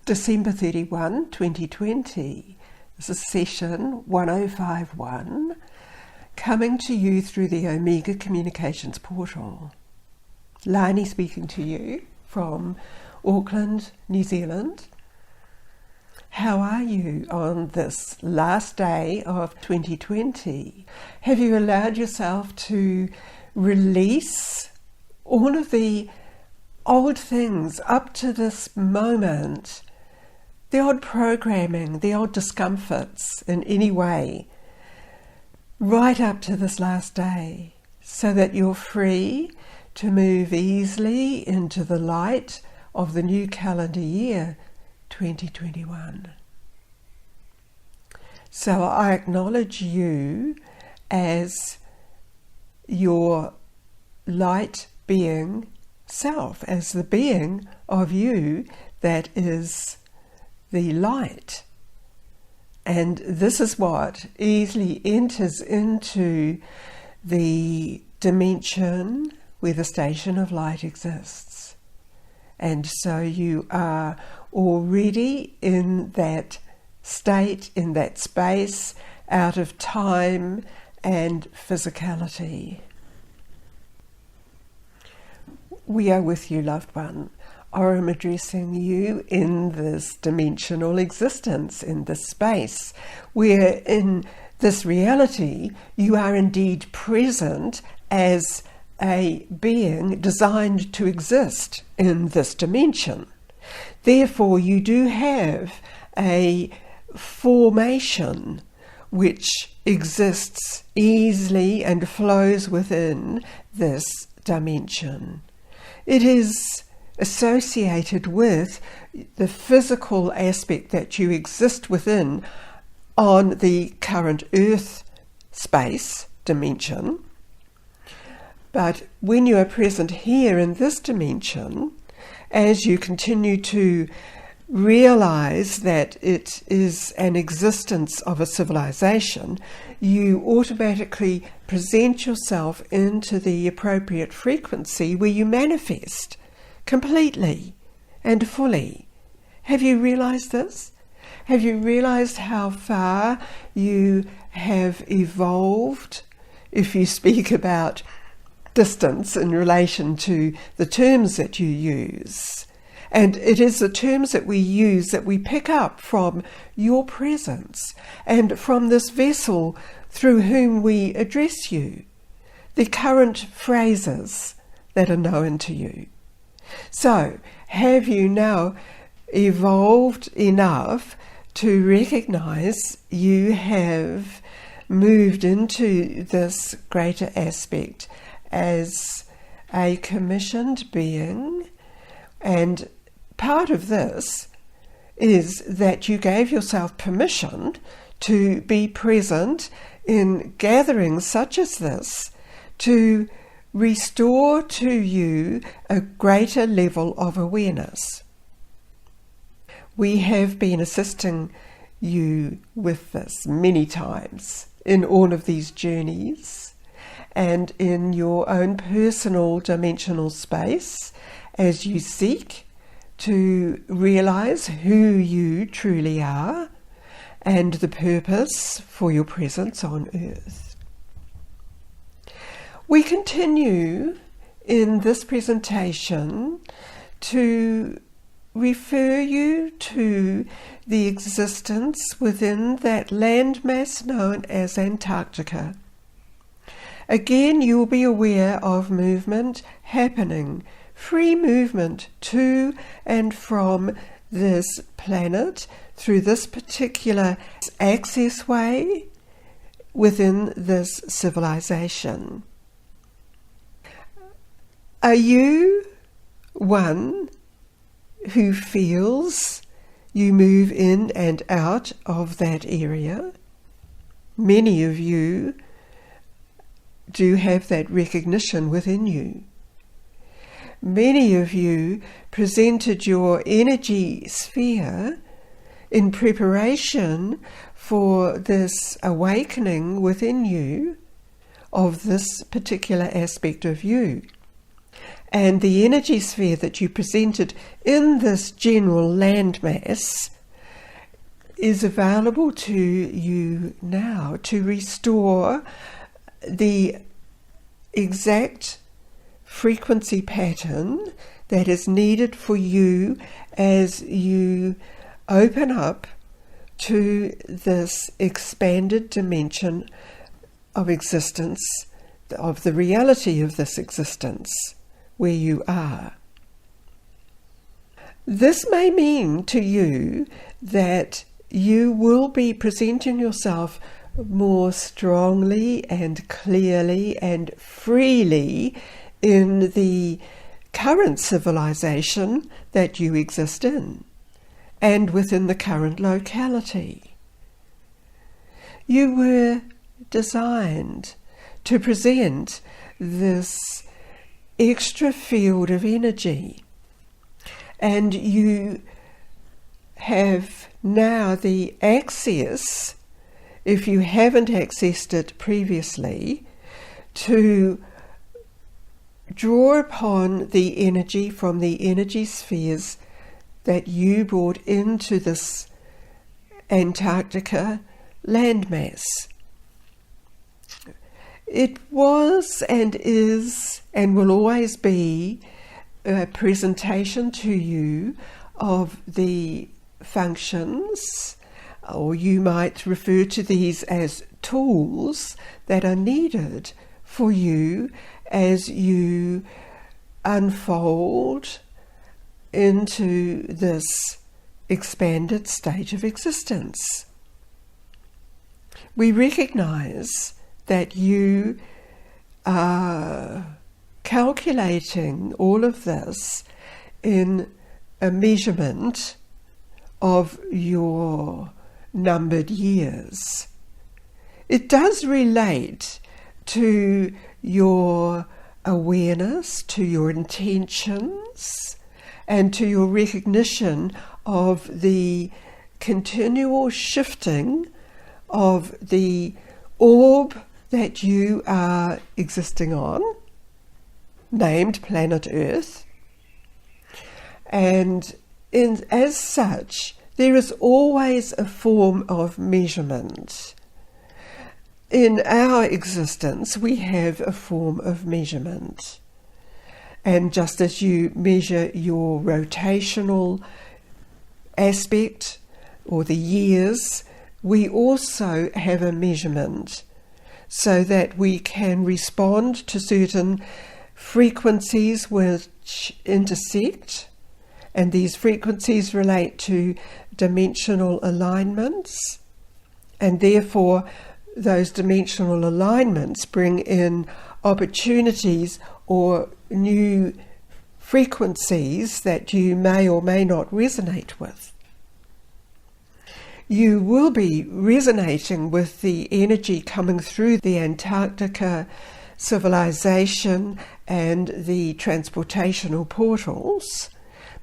December 31, 2020. This is session 1051, coming to you through the Omega Communications portal. Laini speaking to you from Auckland, New Zealand. How are you on this last day of 2020? Have you allowed yourself to release all of the old things up to this moment, the old programming, the old discomforts in any way, right up to this last day, so that you're free to move easily into the light of the new calendar year 2021. So I acknowledge you as your light being self, as the being of you that is the light. And this is what easily enters into the dimension where the station of light exists. And so you are already in that state, in that space, out of time and physicality. We are with you, loved one. I am addressing you in this dimensional existence, in this space, where in this reality you are indeed present as a being designed to exist in this dimension. Therefore, you do have a formation which exists easily and flows within this dimension. It is associated with the physical aspect that you exist within on the current Earth space dimension. But when you are present here in this dimension, as you continue to realize that it is an existence of a civilization, you automatically present yourself into the appropriate frequency where you manifest completely and fully. Have you realized this? Have you realized how far you have evolved, if you speak about distance in relation to the terms that you use? And it is the terms that we use that we pick up from your presence and from this vessel through whom we address you, the current phrases that are known to you. So, have you now evolved enough to recognize you have moved into this greater aspect as a commissioned being? And part of this is that you gave yourself permission to be present in gatherings such as this to restore to you a greater level of awareness. We have been assisting you with this many times in all of these journeys and in your own personal dimensional space as you seek to realize who you truly are and the purpose for your presence on Earth. We continue in this presentation to refer you to the existence within that landmass known as Antarctica. Again, you will be aware of movement happening, free movement to and from this planet through this particular access way within this civilization. Are you one who feels you move in and out of that area? Many of you do have that recognition within you. Many of you presented your energy sphere in preparation for this awakening within you of this particular aspect of you. And the energy sphere that you presented in this general landmass is available to you now to restore the exact frequency pattern that is needed for you as you open up to this expanded dimension of existence, of the reality of this existence where you are. This may mean to you that you will be presenting yourself more strongly and clearly and freely in the current civilization that you exist in and within the current locality. You were designed to present this extra field of energy, and you have now the access, if you haven't accessed it previously, to draw upon the energy from the energy spheres that you brought into this Antarctica landmass. It was and is and will always be a presentation to you of the functions, or you might refer to these as tools, that are needed for you as you unfold into this expanded state of existence. We recognize that you are calculating all of this in a measurement of your numbered years. It does relate to your awareness, to your intentions, and to your recognition of the continual shifting of the orb that you are existing on, named planet Earth. And as such, there is always a form of measurement. In our existence, we have a form of measurement. And just as you measure your rotational aspect, or the years, we also have a measurement so that we can respond to certain frequencies which intersect, and these frequencies relate to dimensional alignments, and therefore those dimensional alignments bring in opportunities or new frequencies that you may or may not resonate with. You will be resonating with the energy coming through the Antarctica civilization and the transportational portals,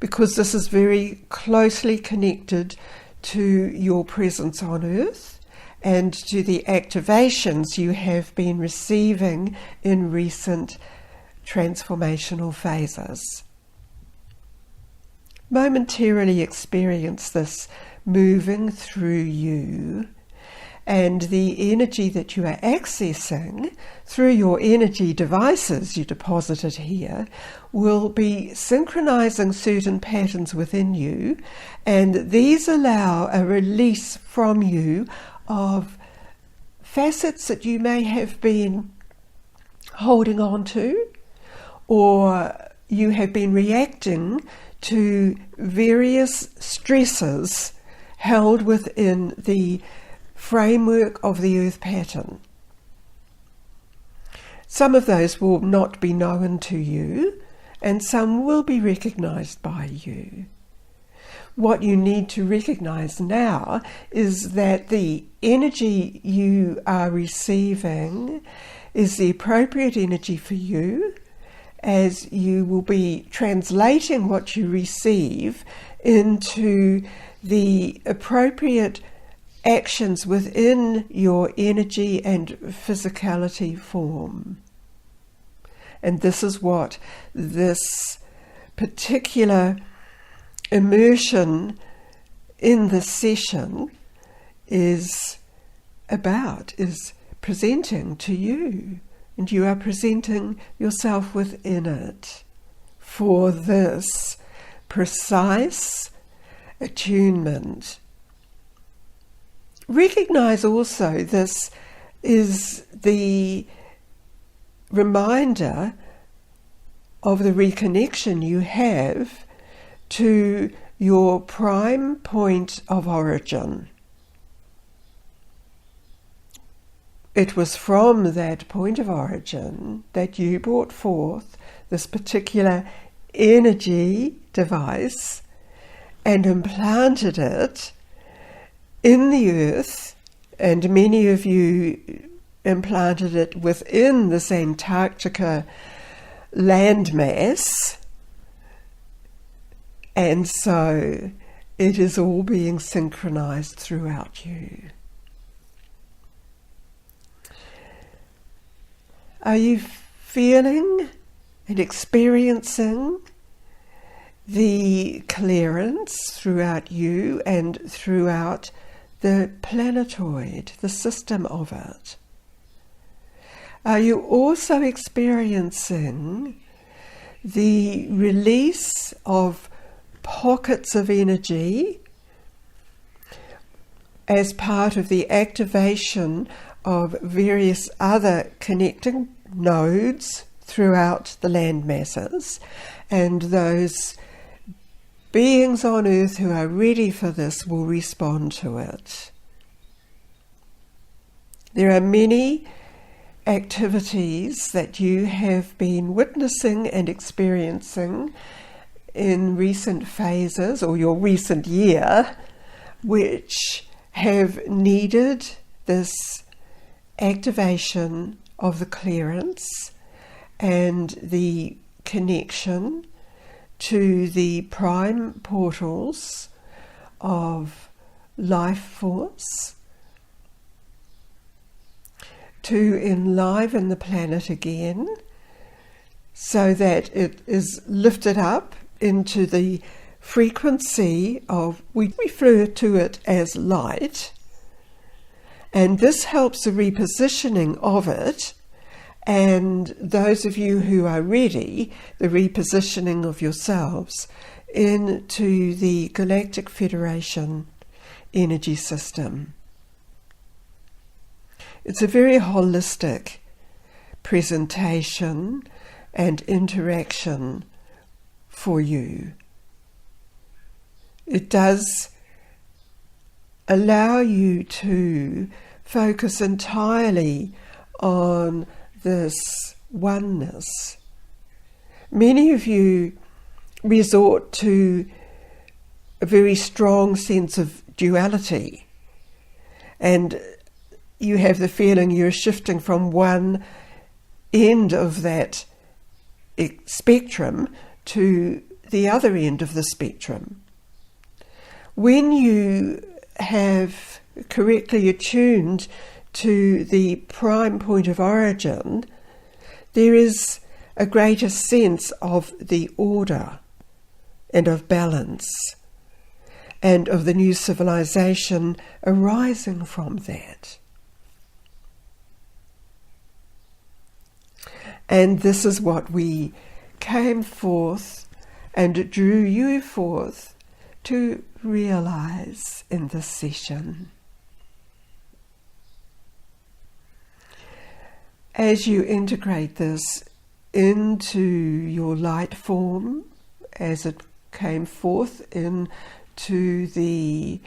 because this is very closely connected to your presence on Earth and to the activations you have been receiving in recent transformational phases. Momentarily experience this moving through you, and the energy that you are accessing through your energy devices you deposited here will be synchronizing certain patterns within you, and these allow a release from you of facets that you may have been holding on to, or you have been reacting to various stresses held within the framework of the earth pattern. Some of those will not be known to you, and some will be recognized by you. What you need to recognize now is that the energy you are receiving is the appropriate energy for you, as you will be translating what you receive into the appropriate actions within your energy and physicality form. And this is what this particular immersion in this session is about, is presenting to you. And you are presenting yourself within it for this precise attunement. Recognize also this is the reminder of the reconnection you have to your prime point of origin. It was from that point of origin that you brought forth this particular energy device and implanted it in the earth, and many of you implanted it within this Antarctica landmass, and so it is all being synchronized throughout you. Are you feeling and experiencing the clearance throughout you and throughout the planetoid, the system of it? Are you also experiencing the release of pockets of energy as part of the activation of various other connecting nodes throughout the land masses, and those beings on earth who are ready for this will respond to it? There are many activities that you have been witnessing and experiencing in recent phases or your recent year, which have needed this activation of the clearance and the connection to the prime portals of life force to enliven the planet again so that it is lifted up into the frequency of, we refer to it as light, and this helps the repositioning of it, and those of you who are ready, the repositioning of yourselves into the Galactic Federation energy system. It's a very holistic presentation and interaction for you. It does allow you to focus entirely on this oneness. Many of you resort to a very strong sense of duality, and you have the feeling you're shifting from one end of that spectrum to the other end of the spectrum. When you have correctly attuned to the prime point of origin, there is a greater sense of the order and of balance and of the new civilization arising from that. And this is what we came forth and drew you forth to realize in this session. As you integrate this into your light form, as it came forth into the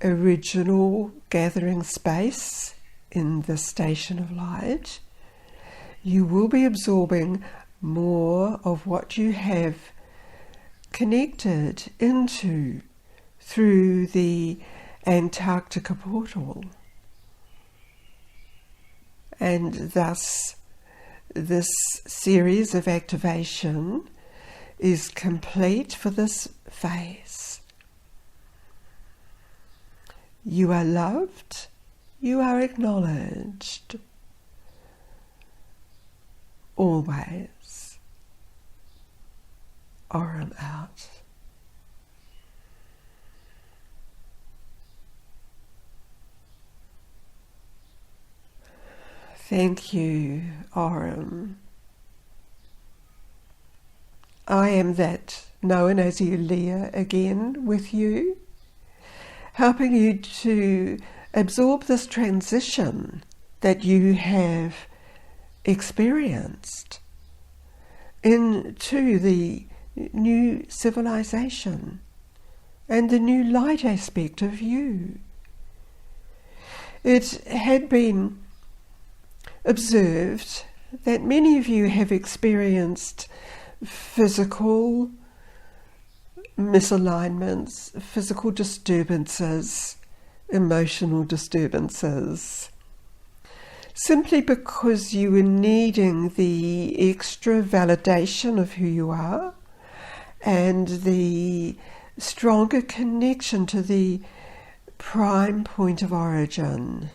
original gathering space in the station of light, you will be absorbing more of what you have connected into through the Antarctica portal. And thus, this series of activation is complete for this phase. You are loved, you are acknowledged, always. arm out. Thank you, arm. I am that known as you, Leah, again with you, helping you to absorb this transition that you have experienced into the new civilization and the new light aspect of you. It had been observed that many of you have experienced physical misalignments, physical disturbances, emotional disturbances, simply because you were needing the extra validation of who you are and the stronger connection to the prime point of origin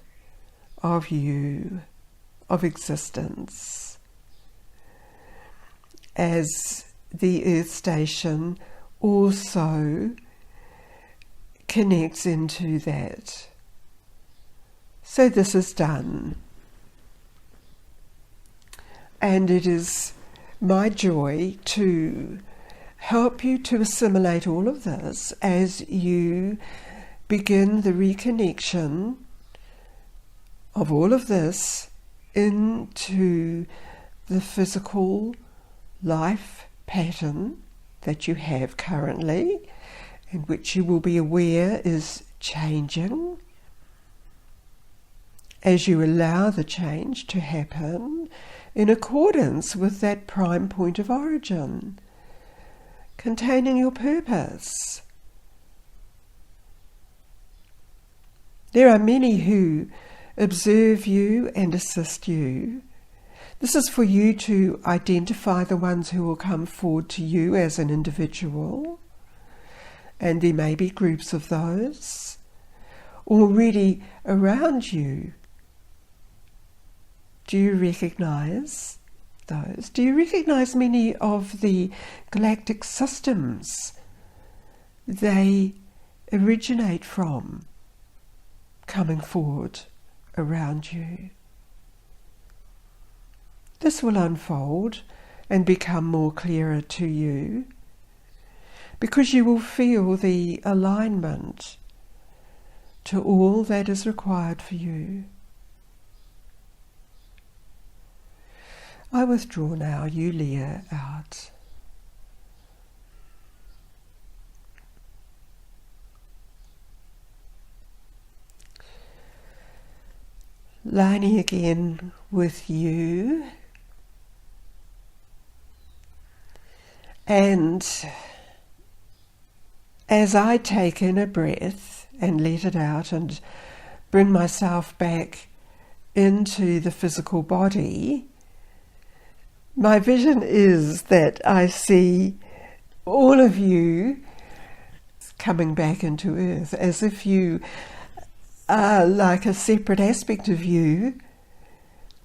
of you, of existence, as the Earth Station also connects into that. So this is done. And it is my joy to help you to assimilate all of this as you begin the reconnection of all of this into the physical life pattern that you have currently, and which you will be aware is changing as you allow the change to happen in accordance with that prime point of origin, containing your purpose. There are many who observe you and assist you. This is for you to identify the ones who will come forward to you as an individual, and there may be groups of those already around you. Do you recognize those? Do you recognize many of the galactic systems they originate from coming forward around you? This will unfold and become more clearer to you, because you will feel the alignment to all that is required for you. I withdraw now, you Leah, out. Lining again with you. And as I take in a breath and let it out and bring myself back into the physical body, my vision is that I see all of you coming back into Earth, as if you are like a separate aspect of you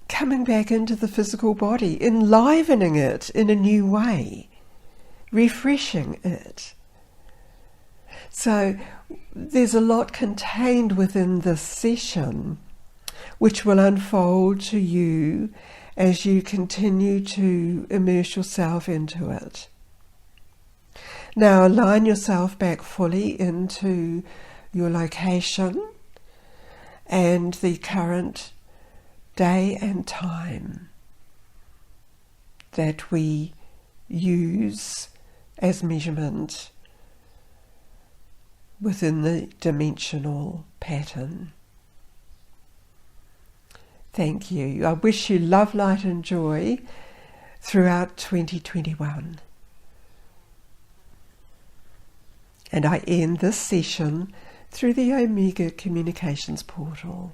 coming back into the physical body, enlivening it in a new way, refreshing it. So there's a lot contained within this session which will unfold to you as you continue to immerse yourself into it. Now align yourself back fully into your location and the current day and time that we use as measurement within the dimensional pattern. Thank you. I wish you love, light and joy throughout 2021. And I end this session through the Omega Communications portal.